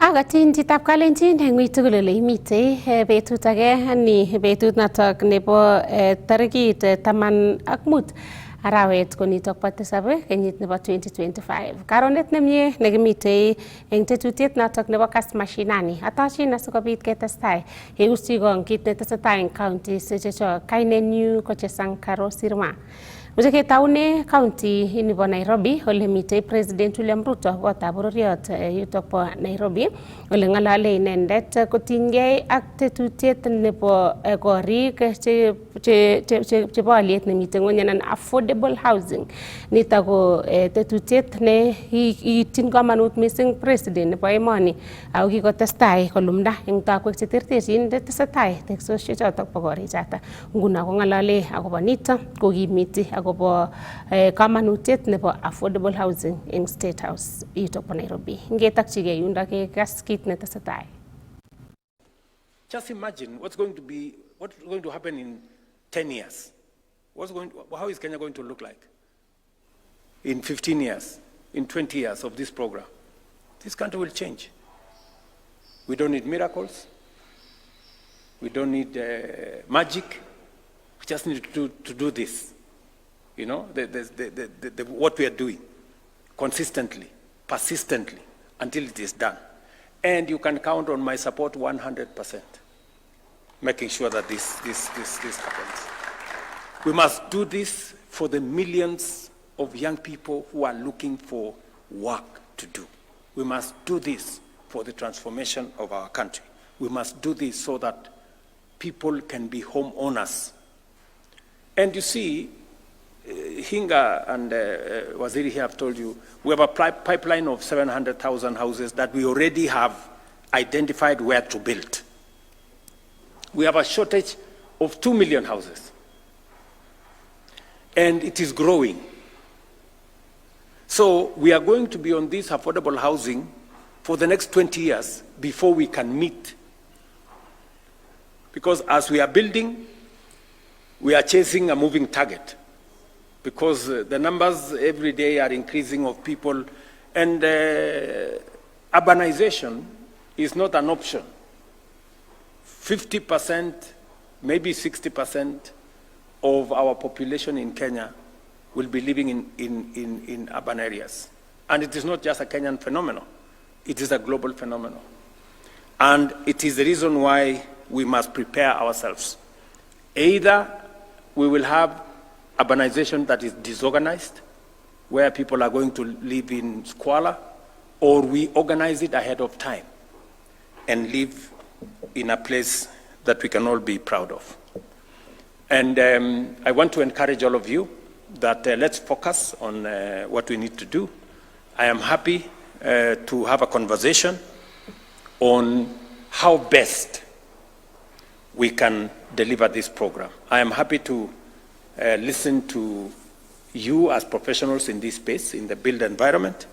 Agatin chitap kalenjin eng ui tugul ole imitei betut age ni betut notok nebo tarikit 15 arawet konitok bo tisab kenyit nebo 2025. Karonet nemie nekimitei eng tetutiet notok nebo Kass Mashinani. Atochin asikobit ketestai keuschi kong kit netesetai eng counties chechok. Kainenyu ko Chesang Karo Sirma. Moche ketaune county nebo Nairobi ole mitei President William Ruto kotab bororiot yutok bo Nairobi ole ng'alale inendet kotinygei ak tetutiet nebo korik chebo aliet nemitei ng'ony anan affordable housing. Nitok ko tetutiet ne iityin komonut mising President nebo emoni ako kikotestai kolumda eng takwek cheterterchin tesetai teksosiek chotok bo korichotok. Nguno ko ng'alale akobo nitok kokimiti akobo kamanutiet nebo affordable housing in State House yutok bo Nairobi. Ngetakchigei yundo kekas kit netesetai. Just imagine what's going to happen in 10 years. How is Kenya going to look like in 15 years, in 20 years of this program? This country will change. We don't need miracles. We don't need magic. We just need to do this. You know, what we are doing consistently, persistently, until it is done. And you can count on my support 100%, making sure that this happens. We must do this for the millions of young people who are looking for work to do. We must do this for the transformation of our country. We must do this so that people can be homeowners. And you see, Hinga and Waziri here have told you, we have a pipeline of 700,000 houses that we already have identified where to build. We have a shortage of 2 million houses. And it is growing. So we are going to be on this affordable housing for the next 20 years before we can meet. Because as we are building, we are chasing a moving target. Because the numbers every day are increasing of people, and urbanization is not an option. 50%, maybe 60% of our population in Kenya will be living in urban areas. And it is not just a Kenyan phenomenon, it is a global phenomenon. And it is the reason why we must prepare ourselves. Either we will have urbanization that is disorganized, where people are going to live in squalor, or we organize it ahead of time and live in a place that we can all be proud of. And I want to encourage all of you that let's focus on what we need to do. I am happy to have a conversation on how best we can deliver this program. I am happy to listen to you as professionals in this space, in the built environment,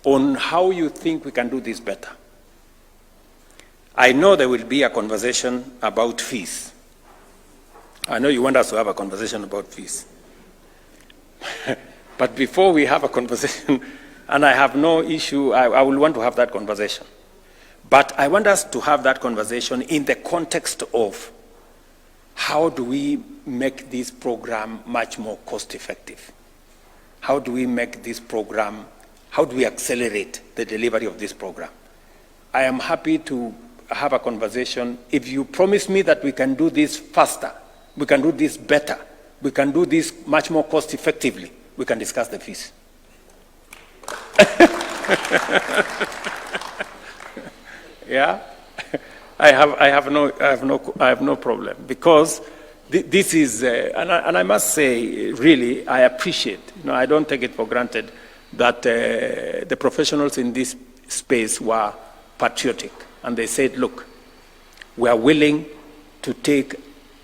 on how you think we can do this better. I know there will be a conversation about fees. I know you want us to have a conversation about fees. But before we have a conversation, and I have no issue, I will want to have that conversation. But I want us to have that conversation in the context of how do we make this program much more cost effective? How do we make this program, how do we accelerate the delivery of this program? I am happy to have a conversation. If you promise me that we can do this faster, we can do this better, we can do this much more cost effectively, we can discuss the fees. Yeah? I have no problem, because this is, and I must say, really, I appreciate, I don't take it for granted that the professionals in this space were patriotic, and they said, look, we are willing to take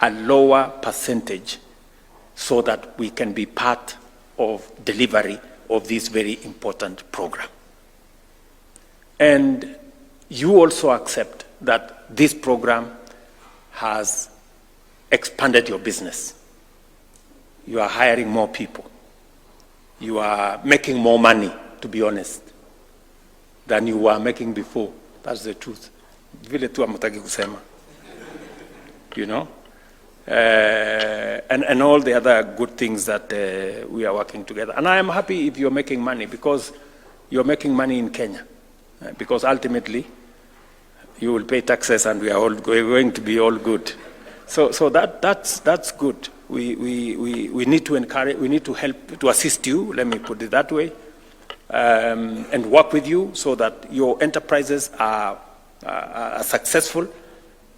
a lower percentage so that we can be part of delivery of this very important program. And you also accept that this program has expanded your business. You are hiring more people. You are making more money, to be honest, than you were making before. That's the truth. Vile tu amutaki kusema. You know? And all the other good things that we are working together. And I am happy if you're making money, because you're making money in Kenya. Because ultimately, you will pay taxes and we are all going to be all good. So that's good. We need to encourage, we need to help, to assist you, let me put it that way, and work with you so that your enterprises are successful.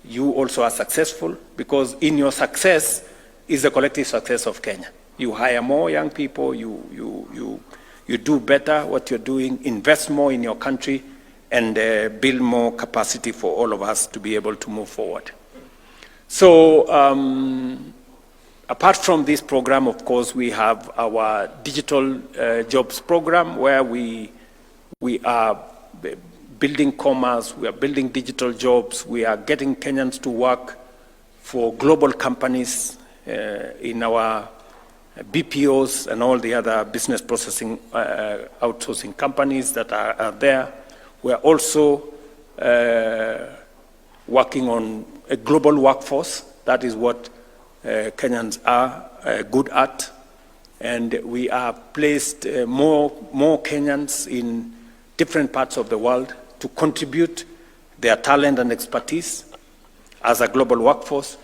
You also are successful, because in your success is the collective success of Kenya. You hire more young people, you do better what you're doing, invest more in your country, and build more capacity for all of us to be able to move forward. So apart from this program, of course, we have our digital jobs program, where we are building commerce, we are building digital jobs, we are getting Kenyans to work for global companies in our BPOs and all the other business processing outsourcing companies that are there. We are also working on a global workforce. That is what Kenyans are good at. And we are placed more Kenyans in different parts of the world to contribute their talent and expertise as a global workforce.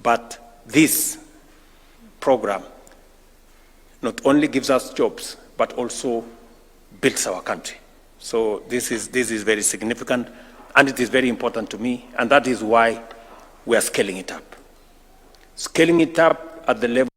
But this program not only gives us jobs, but also builds our country. So this is very significant, and it is very important to me, and that is why we are scaling it up. Scaling it up at the level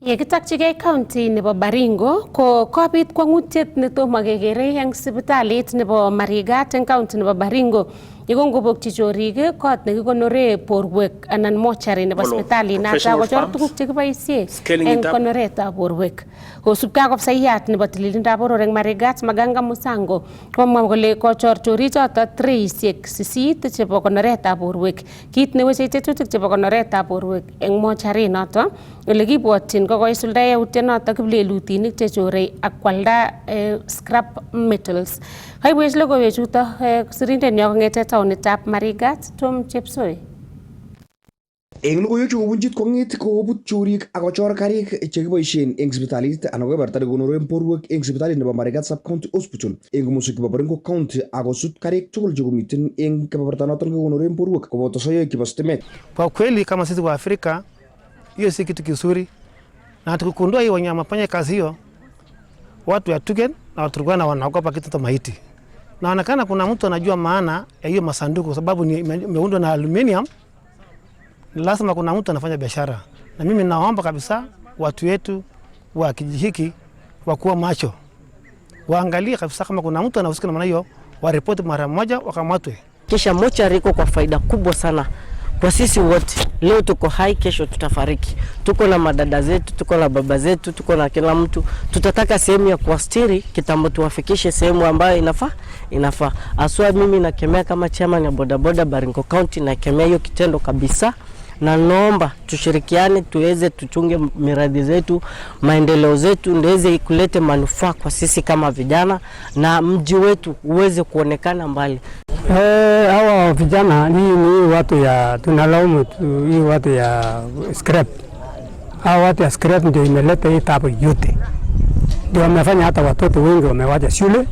Yekitakchigei county nebo Baringo ko kopit kwangutiet netomo kekere eng sipitalit nebo Marigat eng county nebo Baringo yekongobokchi chorik kot nekikonore borwek anan mochari nebo sipitalit nata kochor tuguk chekiboisie eng konoretab borwek. Kosubkei ak ofsaiyat nebo tililindab boror eng Marigat Maganga Musango komwa kole kochor chorichoto treisiek 8 chebo konoretab borwek, kit neweche tetutik chebo konoretab borwek eng mochari noto ole kibwotyin kokoisulda yautyonoto kiplelutinik chechorei ak kwalda scrap metals. Kaibwech logoiwechuto sirindenyo kong'ete taonitab Marigat Tom Chepsoi. Eng logoiwechu kobunjit kong'et kobut chorik ak kochor karik chekiboisien eng sipitalit anan kebeberta nekonoren borwek eng sipitalit nebo Marigat Sub-County Hospital eng komoswek chebo Baringo County ak kosut karik tugul chekomiten eng kebeberta noton kekonoren borwek koboto soyoik chebo stimet. Kwa kweli kama sisi wa Afrika hiyo si kitu kizuri, na tukikundua hiyo wanyama fanya kazi hiyo watu ya tugen na watu wanaogopa kitu kama maiti. Naonekana kuna mtu anajua maana ya hiyo masanduku sababu ni imeundwa na aluminium. Lazima kuna mtu anafanya biashara. Na mimi naomba kabisa watu wetu wa kijiji hiki wakuwa macho. Waangalie kabisa kama kuna mtu anahusika na maana hiyo, waripoti mara moja wakamatwe. Kisha mochari iko kwa faida kubwa sana kwa sisi wote. Leo tuko hai, kesho tutafariki. Tuko na madada zetu, tuko na baba zetu, tuko na kila mtu. Tutataka sehemu ya kuastiri kitambo tuwafikishe sehemu ambayo inafaa. Aswa mimi nakemea kama chairman ya bodaboda Baringo County, nakemea hiyo kitendo kabisa. Na naomba tushirikiane tuweze tuchunge miradi zetu, maendeleo zetu ndiweze kulete manufaa kwa sisi kama vijana na mji wetu uweze kuonekana mbali. Hawa vijana ni watu ya tunalaumu hii watu ya scrap. Hawa watu ya scrap ndio imeleta hii tabu yote. Ndio wamefanya hata watoto wengi wamewacha shule,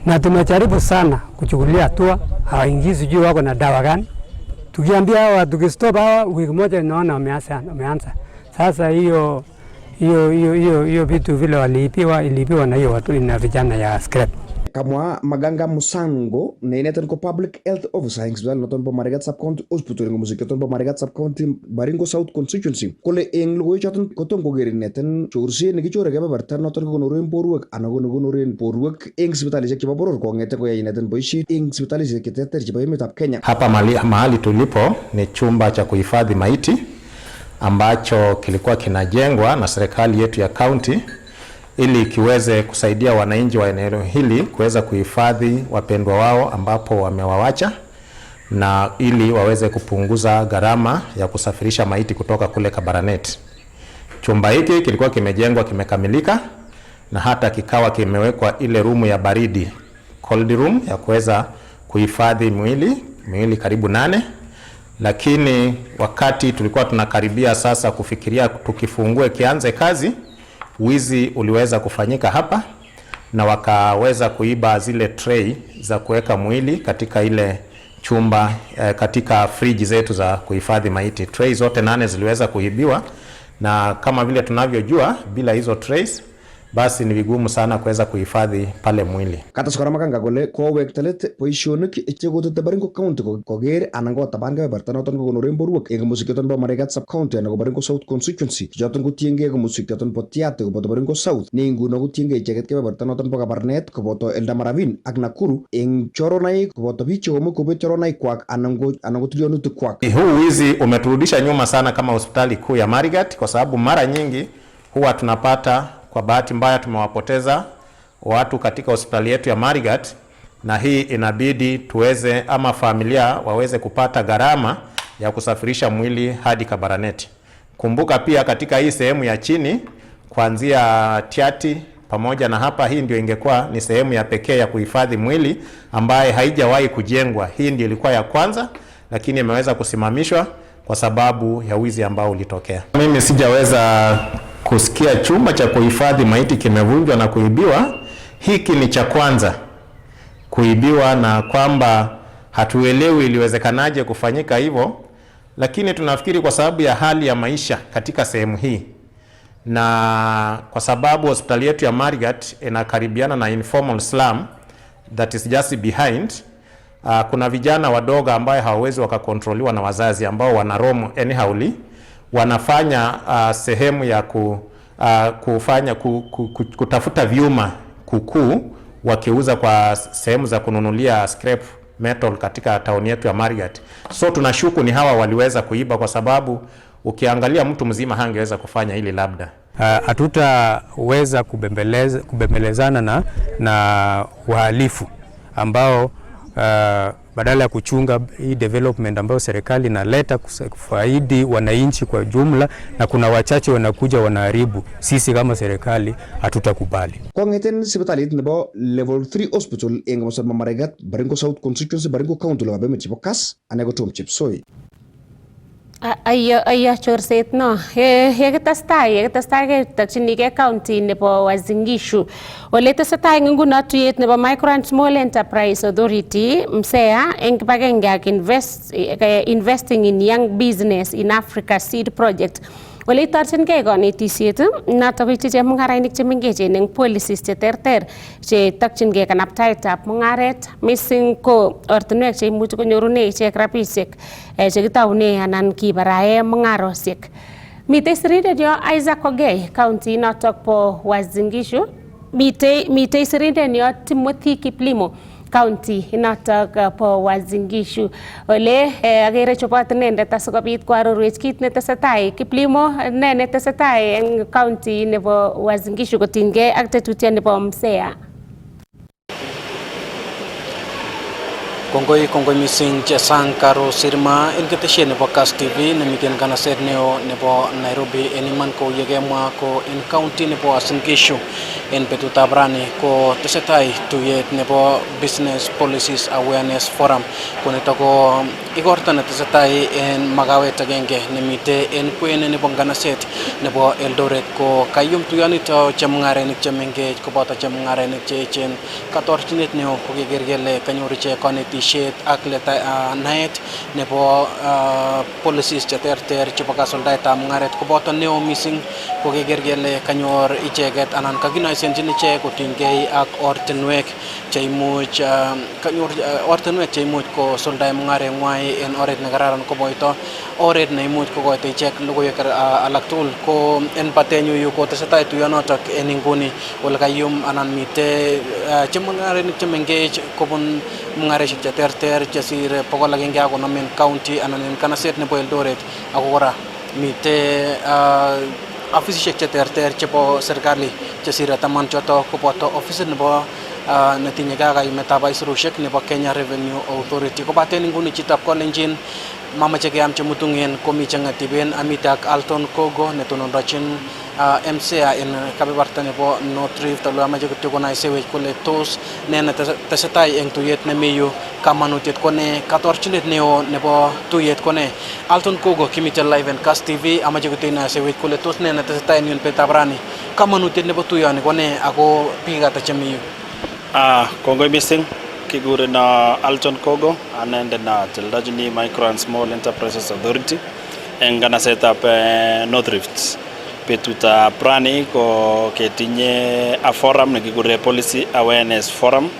na tumejaribu sana kuchukulia hatua, hawaingizi sijui wako na dawa gani. Tukiambia hawa tukistop hawa wiki moja naona wameanza. Sasa hiyo vitu vile iliipiwa na hiyo watu na vijana ya scrap. Kamwa Maganga Musango ne ineten ko public health officer eng hospital noton bo Marigat Sub-County Hospital eng musiketon bo Marigat Sub-County Baringo South constituency kole eng logoiwechoton kotom koker ineten chorset nekichore kebeberta noton kokonoren borwek anan ko nekonoren borwek eng sipitalishek chebo boror kong'ete koyai ineten boisiet eng sipitalishek cheterter chebo emetab Kenya. Hapa mahali tulipo ni chumba cha kuhifadhi maiti ambacho kilikuwa kinajengwa na serikali yetu ya county ili kiweze kusaidia wananchi wa eneo hili kuweza kuhifadhi wapendwa wao ambapo wamewawacha, na ili waweze kupunguza gharama ya kusafirisha maiti kutoka kule Kabaranet. Chumba hiki kilikuwa kimejengwa kimekamilika, na hata kikawa kimewekwa ile rumu ya baridi, cold room, ya kuweza kuhifadhi miili karibu 8. Lakini wakati tulikuwa tunakaribia sasa kufikiria tukifungue kianze kazi, wizi uliweza kufanyika hapa na wakaweza kuiba zile tray za kuweka mwili katika ile chumba, katika friji zetu za kuhifadhi maiti. Tray zote 8 ziliweza kuibiwa, na kama vile tunavyojua, bila hizo trays basi ni vigumu sana kuweza kuhifadhi pale mwili. Katas kora makanga kole kowektelet boisionik chekotete Baringo County koker anan kotaban kebeberta noton kokonoren borwek eng musik choton bo Marigat Sub County anan ko Baringo South Constituency, choton kotiengei musik choton bo Tiate koboto Baringo South, ne nguno kotiengei icheket kebeberta noton bo Kabarnet koboto Eldaravine ak Nakuru eng choronaik koboto biik chekomuch kobet choronaik kwak anan ko tilionutik kwak. Huu wizi umeturudisha nyuma sana kama hospitali kuu ya Marigat, kwa sababu mara nyingi huwa tunapata, kwa bahati mbaya tumewapoteza watu katika hospitali yetu ya Marigat, na hii inabidi tuweze ama familia waweze kupata gharama ya kusafirisha mwili hadi Kabarnet. Kumbuka pia katika hii sehemu ya chini kuanzia Tiati pamoja na hapa, hii ndio ingekuwa ni sehemu ya pekee ya kuhifadhi mwili ambaye haijawahi kujengwa. Hii ndio ilikuwa ya kwanza, lakini imeweza kusimamishwa kwa sababu ya wizi ambao ulitokea. Mimi sijaweza kusikia chumba cha kuhifadhi maiti kimevunjwa na kuibiwa. Hiki ni cha kwanza kuibiwa, na kwamba hatuelewi iliwezekanaje kufanyika hivyo, lakini tunafikiri kwa sababu ya hali ya maisha katika sehemu hii, na kwa sababu hospitali yetu ya Marigat inakaribiana na informal slum that is just behind, kuna vijana wadogo ambao hawawezi wakakontroliwa na wazazi, ambao wanaroam anyhowly, wanafanya sehemu ya kutafuta vyuma kukuu wakiuza kwa sehemu za kununulia scrap metal katika town yetu ya Marigat. So tunashuku ni hawa waliweza kuiba, kwa sababu ukiangalia mtu mzima hangeweza kufanya hili labda. Hatutaweza kubembelezana na wahalifu ambao badala ya kuchunga hii development ambayo serikali inaleta kufaidi wananchi kwa jumla, na kuna wachache wanakuja wanaharibu, sisi kama serikali hatutakubali. Kongeten sipitalit nebo level 3 hospital eng komostab Marigat, Baringo South Constituency, Baringo County lo kabemet chebo Kass, ane ko Tom Chepsoi. Aya chorset no yekitestai ketokchinigei county nebo Uasin Gishu ole tesetai nguno tuyet nebo Micro and Small Enterprise Authority MSEA eng kibagenge ak investing in young business in Africa seed project ole itorchingei konetisiet notok koityi chemung'arainik chemengechen eng policies cheterter chetokchingei kanaptaetab mung'aret, missing ko ortinwek cheimuch konyorune ichek rabisiek chekitoune anan kibarae mung'arosiek. Mitei sirindet yo Isaac Ogei county notok po Uasin Gishu, mitei sirindet yo Timothy Kiplimo county inotok po Uasin Gishu ole agere chobot inendet asikobit koarorwech kit netesetai. Kiplimo, ne netesetai eng county nebo Uasin Gishu kotinygei ak tetutiet nebo MSEA? Kongoi missing chesang karo sirma en ketesiet nebo Kass TV nemiten kanaset neo nebo Nairobi en iman ko yegemwa ko en county nebo Uasin Gishu en betutab rani ko tesetai tuyet nebo Business Policies Awareness Forum. Konito ko igorta netesetai en magawet agenge nemite en kwen nebo kanaset nebo Eldoret, ko kayum tuyonito chemung'arainik chemengech koboto chemung'arainik cheechen. Katorchinet neo ko keker kele kanyor ichek konetishet ak naet nebo policies cheterter chebo kasuldaetab mung'aret, koboto neo missing ko keker kele kanyor icheket anan kakinoisenchin ichek kotinygei ak ortinwek cheimuch kosuldae mung'areng'wai en oret nekararan, koboito oret neimuch kokoito ichek logoiwek alak tugul. Ko en batenyu yu ko tesetai tuyonotok en inguni ole kayum anan mite chemung'arainik chemengech kobun mung'areshek cheterter chesire 150 en county anan en kanaset nebo Eldoret, ako kora mite ofisishek cheterter chebo serikali chesire 10 choto koboto ofisit nebo netinye kayumetab aisurushek nebo Kenya Revenue Authority. Kobaten inguni chitab Kolenjin mamache keamchi mutungen komi changatiben amitak Alton Kogo netonondochin MCA en kabebarta nebo North Rift alo amache kityo konai sewech kole tos ne tesetai eng tuyet nemiyu kamanutiet kone katorchinet neo nebo tuyet kone. Alton Kogo kimite live en Kass TV amache kityo inai sewech kole tos ne tesetai en betutab rani kamanutiet nebo tuyoni kone ako biik ata chemiyu. Kongoi missing kigurena Alton Kogo anende na tildajini Micro and Small Enterprises Authority en nganasetab North Rift. Betutab rani ko ketinye a forum nekikure Policy Awareness Forum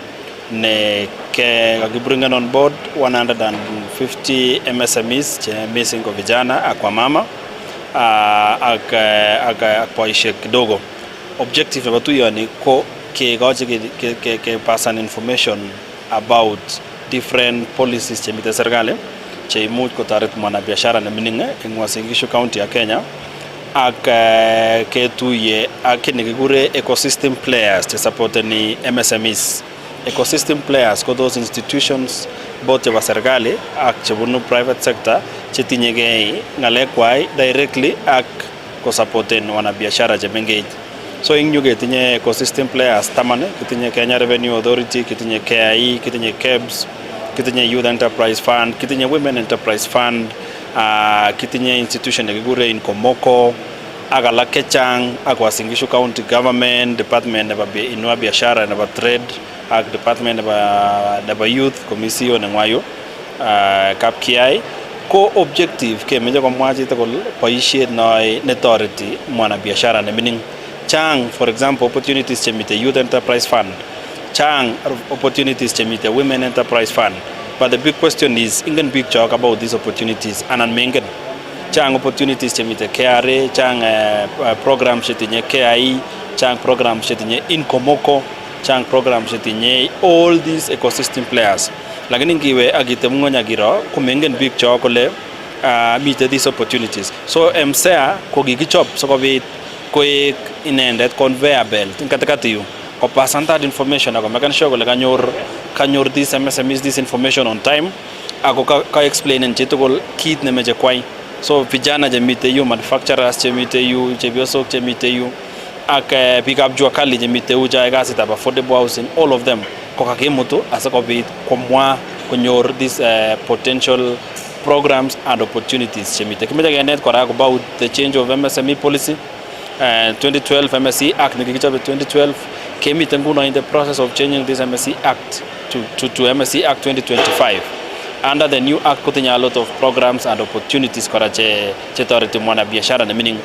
ne kakibringen on board 150 MSMEs che missing ko vijana ak wamama ak boisiek kidogo. Objective nebo tuyoni ko kegochi ke pasan information about different policies chemite serikali che imuch kotoret mwanabiashara neming'in eng Uasin Gishu County ya Kenya ak ketuye ak kit nekikure ecosystem players che supporteni MSMEs. Ecosystem players ko those institutions both chebo serikali ak chebunu private sector chetinyegei ng'alekwai directly ak kosupporten wanabiashara chemengech. So ing yu ketinye ecosystem players taman, kitinye Kenya Revenue Authority, kitinye KIE, kitinye KEBS, kitinye Youth Enterprise Fund, kitinye Women Enterprise Fund, kitinye institution nekikure Inkomoko, ak alak chechang ak Uasin Gishu County Government, Department nebo Inua Biashara nebo Trade, ak Department nebo Youth, Komisio nengwayo, kapkiai. Ko objective kemeche komwa chitugul boisiet netoreti mwanabiashara nemining. Chang, for example, opportunities chemite Youth Enterprise Fund. Chang opportunities chemite Women Enterprise Fund. But the big question is, ingen big talk about these opportunities anan mengen. Chang opportunities chemite KRA, chang programs chetinye KIE, chang programs chetinye Inkomoko, chang programs chetinye all these ecosystem players. Lakini ngiwe akiteb ng'ony akiro komengen big talk kole mite these opportunities. So MCA ko kikichop sikobit koek inendet conveyor belt in katikati yu ko pasan that information ako makan sure kole kanyor this MSMEs this information on time ako ka explainen chitugul kit nemeche kwai. So vijana chemite yu, manufacturers chemite yu, chebiosok chemite yu ak biikab jua kali chemite yu chae kasitab affordable housing, all of them ko kakimutu asikobit komwa konyor this potential programs and opportunities chemite. Kimeche kenet kora about the change of MSME policy. 2012 MSE Act nekikichobe 2012 kemite nguno in the process of changing this MSE Act to MSE Act 2025. Under the new act kotinye a lot of programs and opportunities kora che toreti mwanabiashara nemining.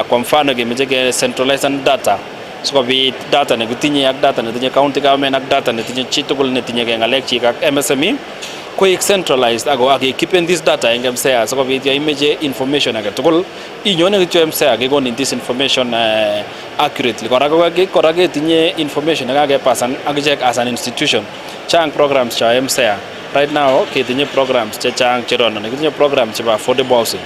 Kwa mfano kemeche ke centralize data sikobit data nekitinye ak data netinye county government ak data netinye chitugul netinye ngalek chik ak MSME koek centralized ako kekipen this data eng MCA sikobit yaimeche information age tugul inyone kityo MCA kekonin this information accurately. Kora ketinye information nekakepasan akichek as an institution. Chang programs cha MCA right now ketinye programs chechang cherono. Ketinye programs chebo affordable housing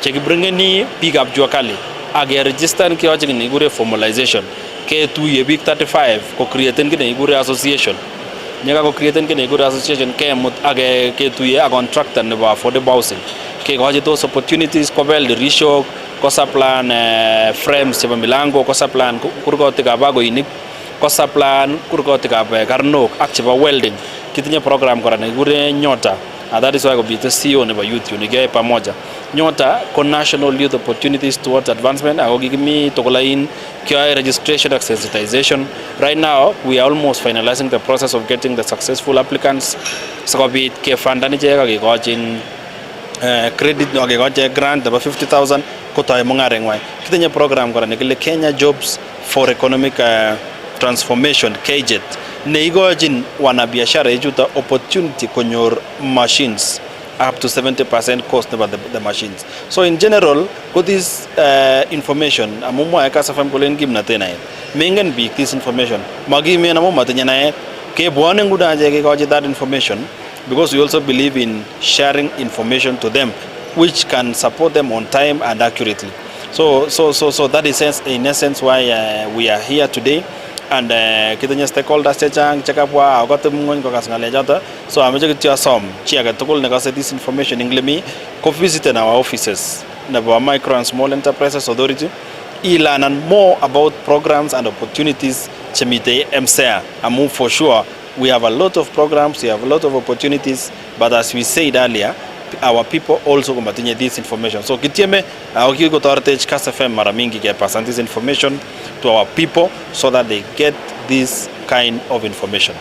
chekibringeni biikab jua kali akeregistan keyoche kit nekikure formalization ketuye biik 35 ko createn kit nekikure association. Nyaka ko createn kit nekikure association kemut ak ketuye ak contractor nebo affordable housing kekochi those opportunities kobel dirishok, kosaplan frames chebo milango, kosaplan kurgotikab bagoinik, kosaplan kurgotikab karnok ak chebo welding. Kitinye program kora nekikure Nyota. That is why kobite CEO nebo youth unikiyoe pamoja. Nyota ko National Youth Opportunities Towards Advancement ako kikimi tokolain kiyoe registration and sensitization. Right now we are almost finalizing the process of getting the successful applicants sikobit kefundan ichek akekochin credit akekochi grant nebo 50,000 kotoi mung'areng'wai. Kitinye program kora nekile Kenya Jobs for Economic Transformation KJET neikochin wanabiashara ichuto opportunity konyor machines up to 70% cost about the machines. So in general, got this information, amumwa Kass FM kolen kimnatet naet. Mengen biik this information. Magime namu matinye naet. Ke bwane nguda je kekochi that information because we also believe in sharing information to them which can support them on time and accurately. So that is in essence why we are here today. and kitinye stakeholders chechang chekabwa akoteb ng'ony kokas ng'alechoto, so ameche kityo asom chi age tugul nekose this information ing lemi ko visiten our offices nebo Micro and Small Enterprises Authority learn more about programs and opportunities chemite MSEA. Amu for sure we have a lot of programs, we have a lot of opportunities, but as we said earlier, our people also kumatinye this information. So kitieme akikotoretech Kass FM mara mingi kepass this information to our people so that they get this kind of information.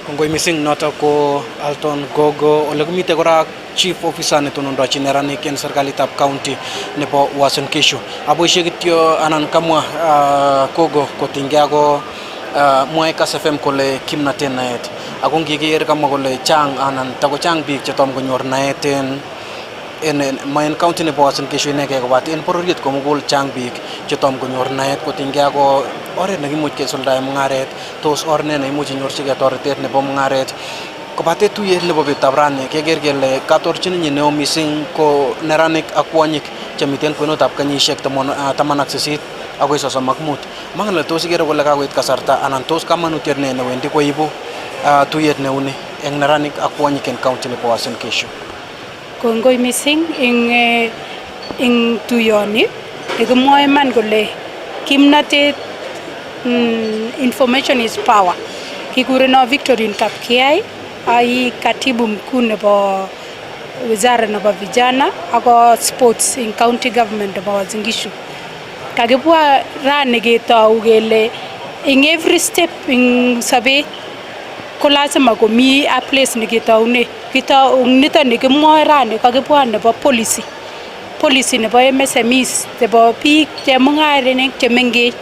Kongoi missing noto ko Alton Gogo ole kumite kora chief officer netonondochin neranik en serikalitab county nebo Uasin Gishu. Aboishe kityo anan kamwa Gogo kotinygei ako mwae Kass FM kole kimnatet naet. Ako ngiker kamwa kole chang anan tako chang biik chetom konyor naet en county nebo Uasin Gishu inegei kobate en bororiet komugul chang biik chetom konyor naet kotinygei ako oret nekimuch kesuldae mung'aret, tos or ne neimuch inyorchigei toretet nebo mung'aret. Kobate tuyet nebo betutab rani keker kele katorchininyi neo missing ko neranik ak kwonyik chemiten kwenutab kenyisiek 18 akoi 35. Mang'ele tos ikere kole kakoit kasarta anan tos kamanutiet ne newendi koibu tuyet neuni eng neranik ak kwonyik en county nebo Uasin Gishu. Kongoi missing ing tuyoni nekimwoe iman kole kimnatet, information is power. Kikureno Victorine Kapkiai ai katibu mkuu nebo wizara nebo vijana ako sports in county government nebo Uasin Gishu. Kakibwa rani ketou kele in every step in sabet ko lazima komi a place neketoune. Nito nekimwoe rani kakibwa nebo policy nebo MSMEs nebo biik chemung'arainik chemengech.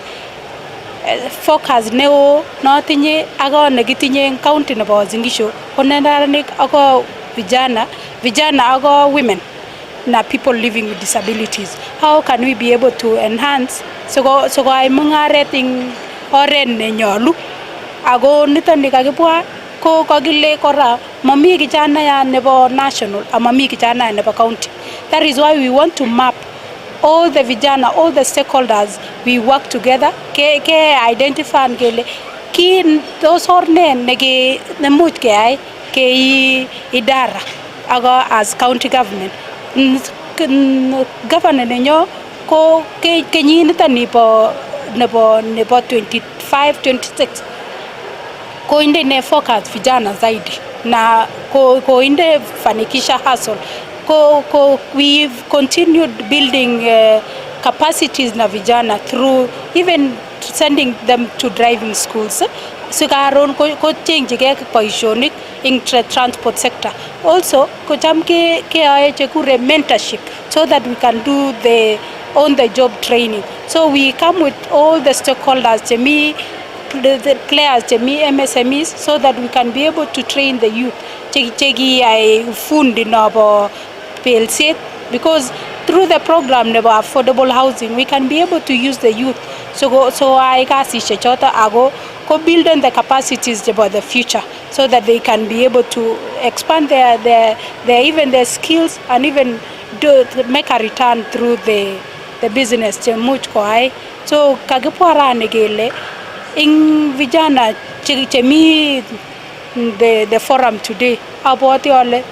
Focus neo notinye ako nekitinye en county nebo Uasin Gishu ko neranik ako vijana ako women na people living with disabilities. How can we be able to enhance sikoai mung'aret ing oret nenyolu? Ako nito ni kakibwa ko kakile kora mami kijanayat nebo national ama mami kijanayat nebo county. That is why we want to map all the vijana, all the stakeholders, we work together ke identify kele ki tos orne nemuch keyai ke idara ako as county government. Governor nenyo ko kenyinito nebo 25-26 ko inde ne focus vijana zaidi na ko inde fanikisha hustle. We've continued building capacities na vijana through even sending them to driving schools. So karon ko change ke boisionik in transport sector. Also ko cham ke ae chekure mentorship so that we can do the on the job training. So we come with all the stakeholders, the players, MSMEs, so that we can be able to train the youth. Cheki ai fundi nabo PLC, because through the program nebo affordable housing we can be able to use the youth so I kasishe chota ago ko build on the capacities about the future so that they can be able to expand their even their skills and even make a return through the business chemuch ko ai. So kagipwara negele ing vijana chemi the forum today about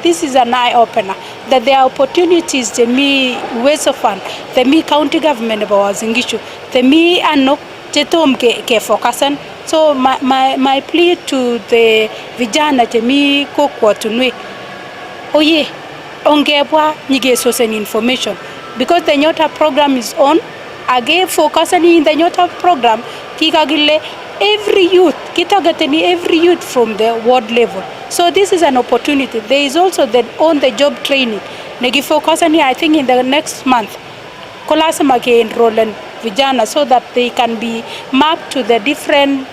this is an eye opener that there are opportunities to me Western the me county government about Uasin Gishu the me anok chetom ke focusan. So my plea to the vijana to me kokwatunwe oye ongebwa nyige sourcing information because the Nyota program is on again focusing in the Nyota program kikagile every youth every youth from the ward level. So this is an opportunity. There is also the on the job training negi focusing I think in the next month kolasema ke enroll vijana so that they can be mapped to the different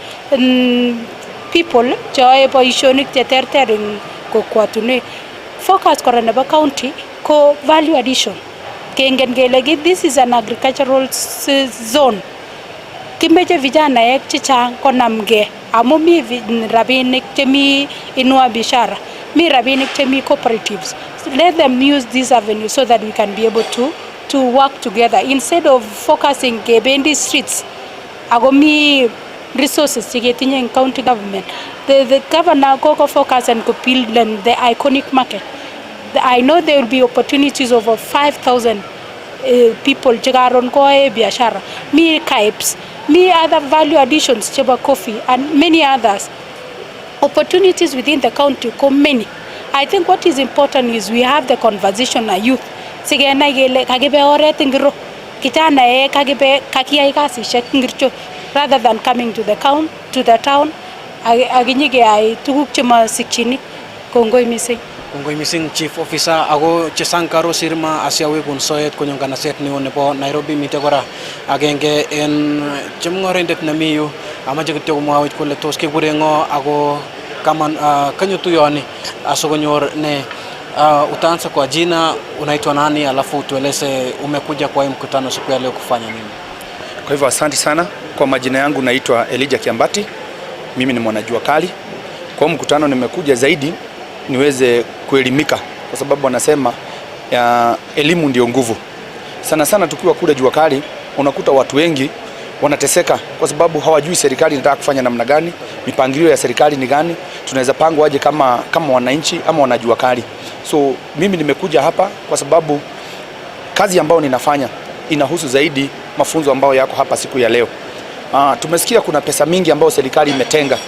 people joy positioning tertering kokwatune focus kora nebo county ko value addition kengen gelegi this is an agricultural zone kimeche vijana ek chichang konamge amu mi rabinik chemi inua bishara mi rabinik chemi cooperatives. Let them use this avenue so that we can be able to work together instead of focusing kebendi streets ago mi resources cheketinye in county government. The governor go focus and go build the iconic market. I know there will be opportunities over 5,000 people chekaron ko biashara. Me kipes, me other value additions cheba coffee and many others. Opportunities within the county come many. I think what is important is we have the conversation na youth. Sigena gele kagibe oret ngiro. Kitana kagibe kakiyai kasishek ngircho rather than coming to the town aginyige ay tuguk chema sikchini. Kongoi mising. Kongoi mising Chief Officer ako Chesankaro Sirma asiawi kun soet konyong kanaset ni nebo Nairobi mite kora agenge en chemngorendet namiyu amache kityo kumwawech kole tos kekure ngo ako kama kanyo tuyoni asokonyor ne utaanza kwa jina, unaitwa nani, alafu tueleze umekuja kwa hii mkutano siku ya leo kufanya nini? Kwa hivyo asante sana. Kwa majina yangu naitwa Elijah Kiambati. Mimi ni mwanajua kali. Kwa mkutano nimekuja zaidi niweze kuelimika kwa sababu wanasema elimu ndio nguvu. Sana sana tukiwa kule jua kali unakuta watu wengi wanateseka kwa sababu hawajui serikali inataka kufanya namna gani, mipangilio ya serikali ni gani, tunaweza pangwa aje kama wananchi ama wanajua kali. So mimi nimekuja hapa kwa sababu kazi ambayo ninafanya inahusu zaidi mafunzo ambayo yako hapa siku ya leo. Tumesikia kuna pesa mingi ambayo serikali imetenga,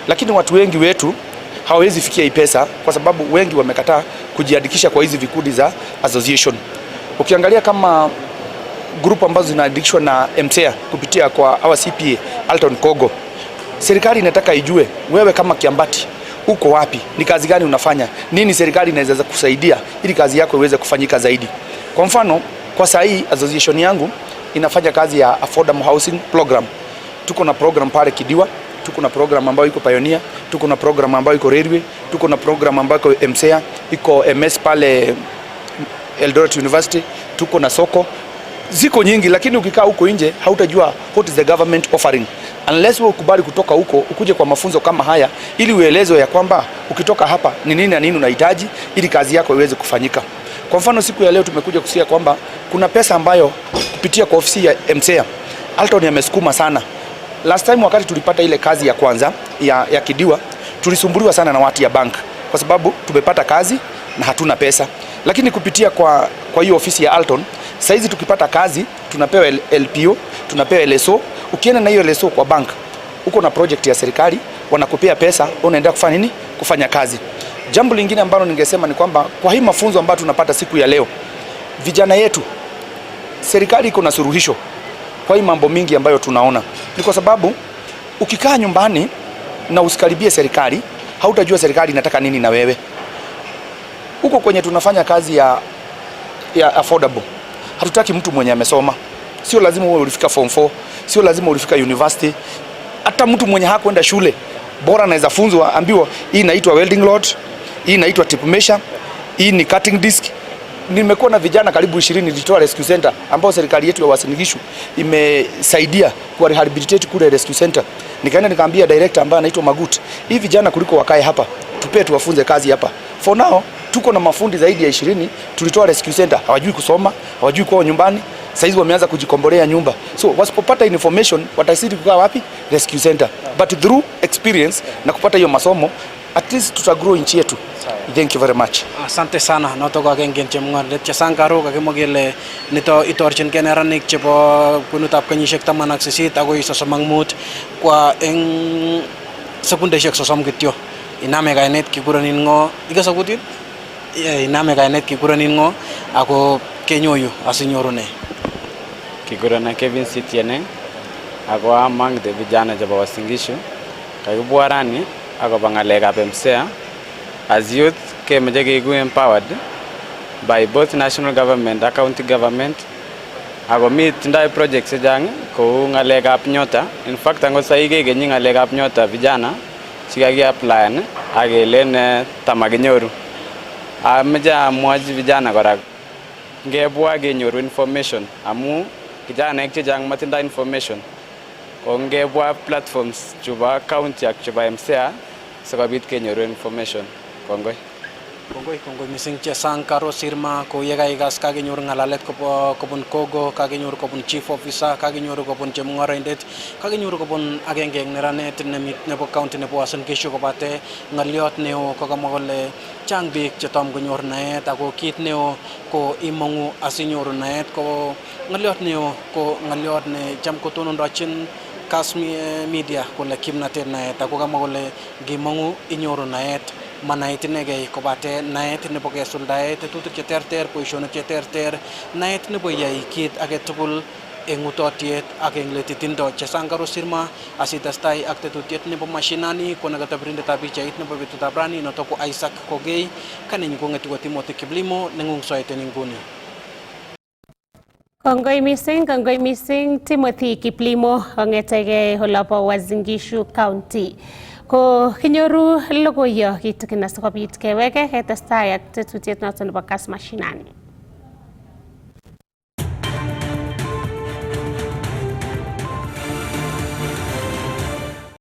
lakini watu wengi wetu hawawezi fikia hii pesa kwa sababu wengi wamekataa kujiandikisha kwa hizi vikundi za association. Ukiangalia kama group ambazo zinaandikishwa na MCA kupitia kwa our CPA Alton Kogo, serikali inataka ijue wewe kama Kiambati uko wapi, ni kazi gani unafanya, nini serikali inaweza kusaidia ili kazi yako iweze kufanyika zaidi. Kwa mfano, kwa saa hii association yangu inafanya kazi ya affordable housing program. Tuko na program pale Kidiwa, tuko na program ambayo iko Pioneer, tuko na program ambayo iko Railway, tuko na program ambayo iko MCA, iko MS pale Eldoret University, tuko na soko. Ziko nyingi, lakini ukikaa huko nje hautajua what is the government offering unless wewe ukubali kutoka huko ukuje kwa mafunzo kama haya ili uelezwe ya kwamba ukitoka hapa ni nini na nini unahitaji ili kazi yako iweze kufanyika. Kwa mfano siku ya leo tumekuja kusikia kwamba kuna pesa ambayo kupitia kwa ofisi ya MCA Alton yamesukuma sana. Last time wakati tulipata ile kazi ya kwanza ya Kidiwa tulisumbuliwa sana na watu ya bank kwa sababu tumepata kazi na hatuna pesa, lakini kupitia kwa hiyo ofisi ya Alton saizi tukipata kazi tunapewa LPO, tunapewa LSO. Ukienda na hiyo LSO kwa bank uko na project ya serikali, wanakupea pesa, unaenda kufanya nini? Kufanya kazi. Jambo lingine ambalo ningesema ni kwamba kwa hii mafunzo ambayo tunapata siku ya leo, vijana yetu, serikali iko na suluhisho kwa hii mambo mingi ambayo tunaona. Ni kwa sababu ukikaa nyumbani na usikaribie serikali, hautajua serikali inataka nini na wewe. Huko kwenye tunafanya kazi ya affordable, hatutaki mtu mwenye amesoma. Sio lazima uwe ulifika form 4, sio lazima ulifika university. Hata mtu mwenye hakwenda shule, bora anaweza funzwa, ambiwa hii inaitwa welding rod, hii inaitwa tape measure, hii ni cutting disc. Nimekuwa na vijana karibu 20 nilitoa rescue center ambao serikali yetu ya Uasin Gishu imesaidia kwa rehabilitate kule rescue center. Nikaenda nikaambia director ambaye anaitwa Magut, hii vijana kuliko wakae hapa, tupe tuwafunze kazi hapa. For now tuko na mafundi zaidi ya 20 tulitoa rescue center, hawajui kusoma, hawajui kwa nyumbani. Saizi wameanza kujikombolea nyumba. So wasipopata information watasiri kukaa wapi? Rescue center. But through experience na kupata hiyo masomo, at least tutagrow nchi yetu. Thank you very much. Asante sana. Notoka kengen chemngorendet Chesankaro kakimogele nito itorchin keneranik chebo kunutab kenyisiek 18 agoi 35 kwa eng sekundeshek 30 kityo. Iname kainet kikurenin ngo? Ikasa kutit? Iname kainet kikurenin ngo ako kenyoyu asinyorune? Kigurana Kevin Sitiene ako among the vijana chebo Uasin Gishu. Kakibwa rani akobo ngalekab MCA. As youth kemeche keiku empowered by both national government and county government. Ako mi tindoi projects chechang kou ngalekab nyota. In fact angot sahi kekenyi ngalekab nyota vijana chikakiaplyan akelen tamakinyoru. Ameche amwachi vijana kora ngebwa kenyoru information amu kijanaek chechang matindoi information. Kongebwa platforms chebo county ak chebo MCA sikobit kenyoru information. Kongoi. Kongoi mising chesang karo sirma ko yekaikas kakenyor ngalalet kobun Kogo, kakenyor kobun chief officer, kakenyor kobun chemung'araindet, kakenyor kobun agenge eng neranet nebo county nebo Uasin Gishu kobate ng'oliot neo kokamwa kole chang biik chetom konyor naet ako kit neo ko imong'u asinyoru naet ko ng'oliot neo ko ng'oliot ne cham kotonondochin Kass media kole kimnatet naet ako kamwa kole ngimong'u inyoru naet manait inegei kobate naet nebo kesuldae tetutik cheterter, boisionik cheterter, naet nebo yai kit agetugul eng utotiet ak eng letitindo. Chesang karo sirma asitestai ak tetutiet nebo mashinani ko nekatabirindetab pichait nebo betutab rani noto ko Isaac Kogei, kanenyu kong'etu ko Timothy Kiplimo neng'ungsoet en inguni. Kongoi mising Timothy Kiplimo kong'etege olobo Uasin Gishu County. Ko kinyoru logoiyo kitikin asikobit keweke ketestai ak tetutiet noto nebo Kass Mashinani.